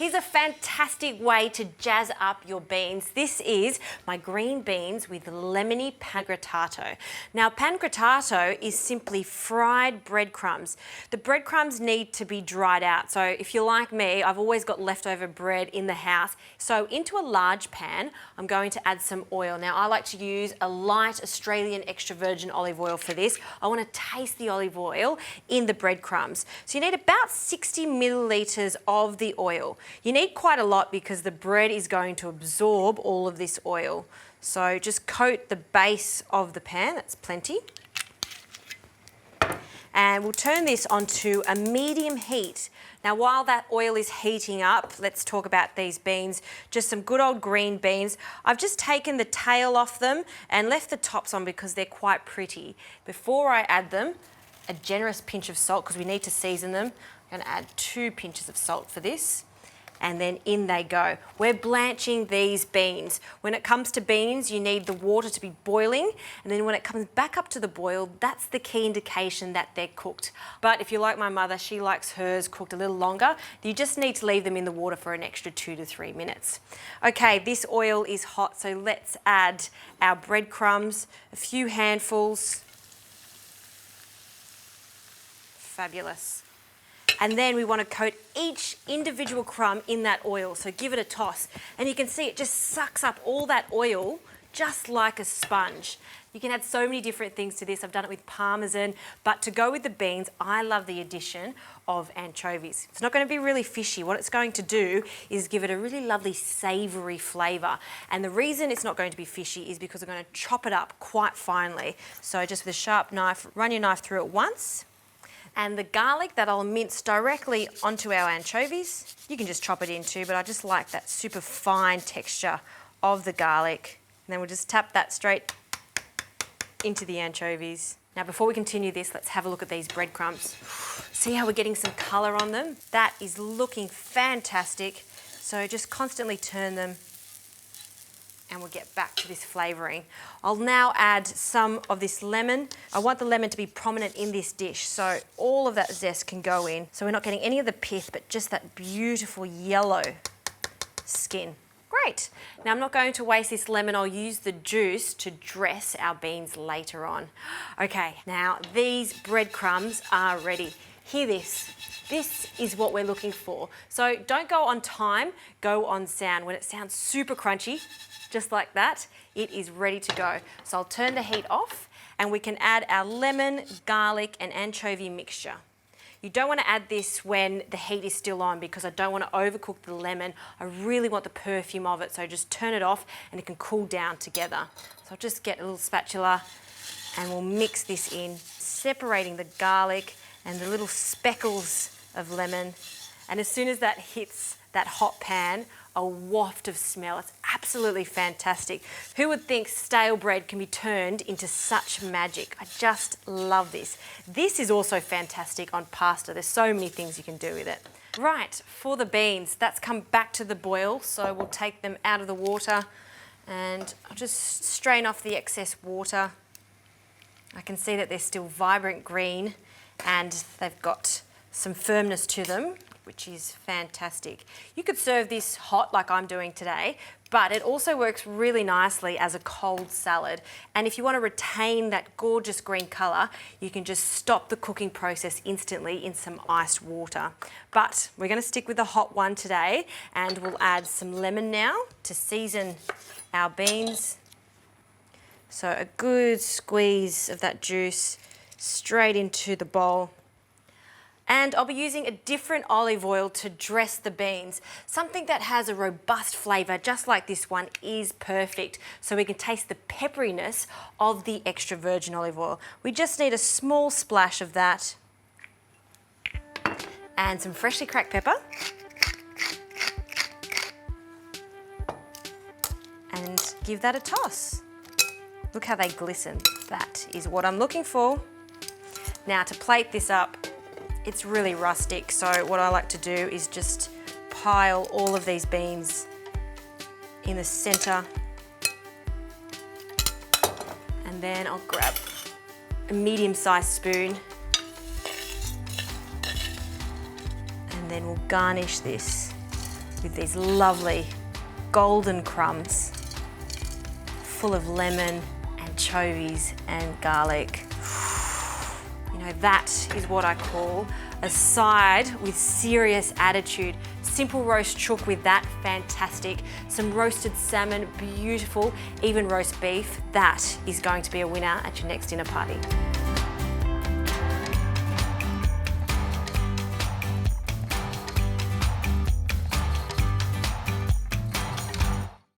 Here's a fantastic way to jazz up your beans. This is my green beans with Lemony Pangrattato. Now, Pangrattato is simply fried breadcrumbs. The breadcrumbs need to be dried out. So if you're like me, I've always got leftover bread in the house. So into a large pan, I'm going to add some oil. Now, I like to use a light Australian extra virgin olive oil for this. I want to taste the olive oil in the breadcrumbs. So you need about 60 millilitres of the oil. You need quite a lot because the bread is going to absorb all of this oil. So just coat the base of the pan, that's plenty. And we'll turn this onto a medium heat. Now, while that oil is heating up, let's talk about these beans. Just some good old green beans. I've just taken the tail off them and left the tops on because they're quite pretty. Before I add them, a generous pinch of salt because we need to season them. I'm going to add 2 pinches of salt for this. And then in they go. We're blanching these beans. When it comes to beans, you need the water to be boiling, and then when it comes back up to the boil, that's the key indication that they're cooked. But if you're like my mother, she likes hers cooked a little longer. You just need to leave them in the water for an extra 2 to 3 minutes. Okay, this oil is hot, so let's add our breadcrumbs, a few handfuls. Fabulous. And then we want to coat each individual crumb in that oil. So give it a toss. And you can see it just sucks up all that oil just like a sponge. You can add so many different things to this. I've done it with parmesan, but to go with the beans, I love the addition of anchovies. It's not going to be really fishy. What it's going to do is give it a really lovely savoury flavour. And the reason it's not going to be fishy is because we're going to chop it up quite finely. So just with a sharp knife, run your knife through it once. And the garlic that I'll mince directly onto our anchovies. You can just chop it into, but I just like that super fine texture of the garlic. And then we'll just tap that straight into the anchovies. Now, before we continue this, let's have a look at these breadcrumbs. See how we're getting some colour on them? That is looking fantastic. So just constantly turn them and we'll get back to this flavouring. I'll now add some of this lemon. I want the lemon to be prominent in this dish, so all of that zest can go in. So we're not getting any of the pith, but just that beautiful yellow skin. Great. Now I'm not going to waste this lemon. I'll use the juice to dress our beans later on. Okay, now these breadcrumbs are ready. Hear this. This is what we're looking for. So don't go on time, go on sound. When it sounds super crunchy, just like that, it is ready to go. So I'll turn the heat off and we can add our lemon, garlic and anchovy mixture. You don't want to add this when the heat is still on because I don't want to overcook the lemon. I really want the perfume of it, so just turn it off and it can cool down together. So I'll just get a little spatula and we'll mix this in, separating the garlic and the little speckles of lemon. And as soon as that hits that hot pan, a waft of smell. It's absolutely fantastic. Who would think stale bread can be turned into such magic? I just love this. This is also fantastic on pasta. There's so many things you can do with it. Right, for the beans, that's come back to the boil, so we'll take them out of the water and I'll just strain off the excess water. I can see that they're still vibrant green and they've got some firmness to them, which is fantastic. You could serve this hot like I'm doing today, but it also works really nicely as a cold salad. And if you want to retain that gorgeous green colour, you can just stop the cooking process instantly in some iced water. But we're going to stick with the hot one today, and we'll add some lemon now to season our beans. So a good squeeze of that juice straight into the bowl. And I'll be using a different olive oil to dress the beans. Something that has a robust flavour, just like this one, is perfect. So we can taste the pepperiness of the extra virgin olive oil. We just need a small splash of that. And some freshly cracked pepper. And give that a toss. Look how they glisten. That is what I'm looking for. Now to plate this up, it's really rustic, so what I like to do is just pile all of these beans in the centre, and then I'll grab a medium-sized spoon and then we'll garnish this with these lovely golden crumbs full of lemon, anchovies and garlic. You know, that is what I call a side with serious attitude. Simple roast chook with that, fantastic. Some roasted salmon, beautiful. Even roast beef, that is going to be a winner at your next dinner party.